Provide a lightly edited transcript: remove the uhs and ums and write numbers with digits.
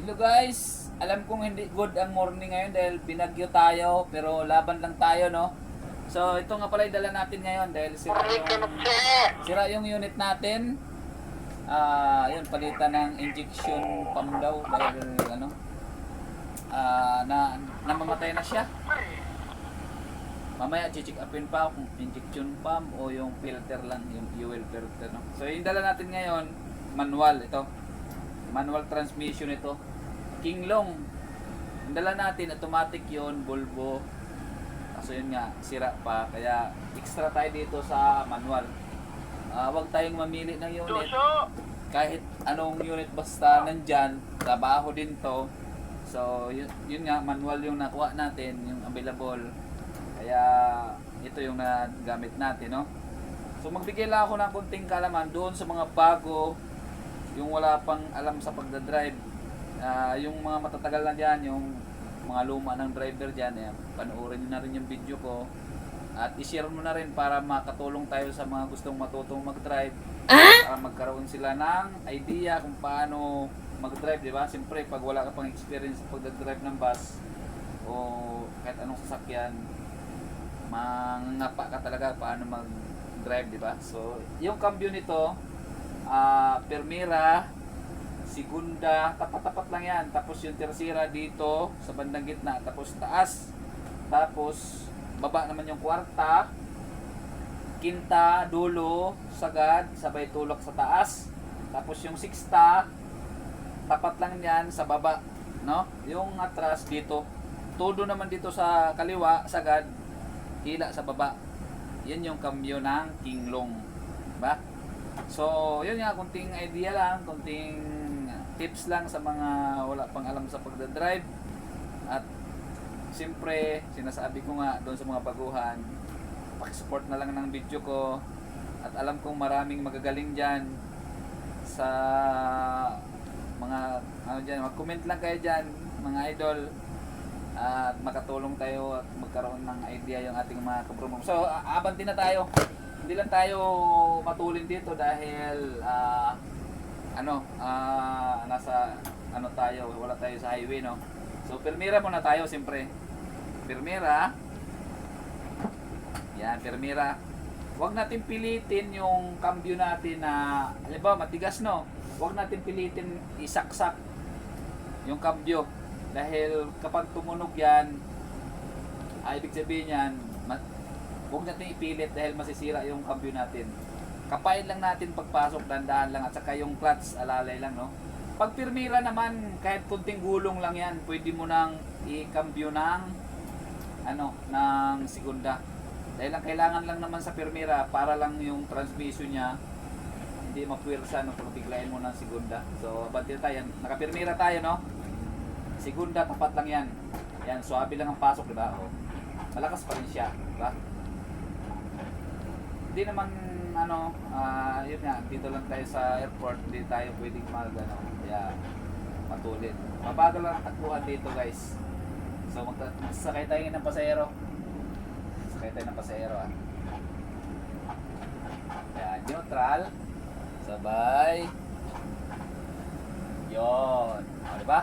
Hello guys, alam kong hindi good ang morning ngayon dahil binagyo tayo pero laban lang tayo, no? So ito nga pala yung dala natin ngayon dahil sira yung unit natin. Yun, palitan ng injection pump daw dahil ano, namamatay na siya. Mamaya check upin pa kung injection pump o yung filter lang, yung fuel filter, no? So yung dala natin ngayon, manual ito. Manual transmission ito. Kinglong. Ang dala natin, automatic yon, Volvo. Kaso yun nga, sira pa. Kaya extra tayo dito sa manual. Huwag tayong mamili ng unit. Kahit anong unit basta nandyan, trabaho din to. So yun nga, manual yung nakuha natin, yung available. Kaya ito yung nagamit natin, no? So magbigay lang ako ng kunting kalaman doon sa mga bago, yung wala pang alam sa pagdadrive. Yung mga matatagal na dyan, yung mga luma ng driver dyan, panoorin nyo na rin yung video ko at i-share mo na rin para makatulong tayo sa mga gustong matutong mag-drive, para magkaroon sila ng idea kung paano mag-drive, di ba? Siyempre pag wala ka pang experience sa pagdadrive ng bus o kahit anong sasakyan, mangangapa ka talaga paano mag-drive, di ba? So yung cambio nito, Primera, Segunda, tapat-tapat lang yan. Tapos yung Tercera dito sa bandang gitna, tapos taas, tapos baba naman yung Kwarta, Quinta, dulo, sagad, sabay tulak sa taas. Tapos yung Sixta, tapat lang yan sa baba, no? Yung atras dito, todo naman dito sa kaliwa, sagad, hila sa baba. Yan yung cambio ng Kinglong, ba? So, yun nga, kunting idea lang, kunting tips lang sa mga wala pang alam sa pagdadrive. At siyempre, sinasabi ko nga doon sa mga baguhan, pakisupport na lang ng video ko. At alam kong maraming magagaling dyan sa mga ano dyan, mag-comment lang kayo dyan, mga idol. At makatulong tayo at magkaroon ng idea yung ating mga kabrumong. So, abanti na tayo. Hindi lang tayo matulin dito dahil nasa ano tayo, wala tayo sa highway, no. So Primera muna tayo siyempre. Primera. Yan, Primera. Huwag natin pilitin yung cambio natin na halimbawa matigas, no. Huwag natin pilitin isaksak yung cambio dahil kapag tumunog yan, ibig sabihin yan, huwag natin ipilit dahil masisira yung cambio natin. Kapain lang natin pagpasok, dandahan lang, at saka yung clutch, alalay lang, no? Pag Primera naman, kahit kunting gulong lang yan, pwede mo nang i-cambio ng ng Segunda. Dahil ang kailangan lang naman sa Primera, para lang yung transmission niya hindi mapuwersa, no, kung biglayin mo ng Segunda. So, abanti na tayo. Naka-Primera tayo, no? Segunda, tapat lang yan. Yan, suabe lang ang pasok, di ba? O, malakas pa rin siya, di ba? Hindi naman yun nga, dito lang tayo sa airport, hindi tayo pwedeng kaya matulid. Mabagal lang ang takbuhan dito, guys. So magsakay tayo ng pasahero. Sakay tayo ng pasahero, Yan, neutral. Sabay. Yon. Diba?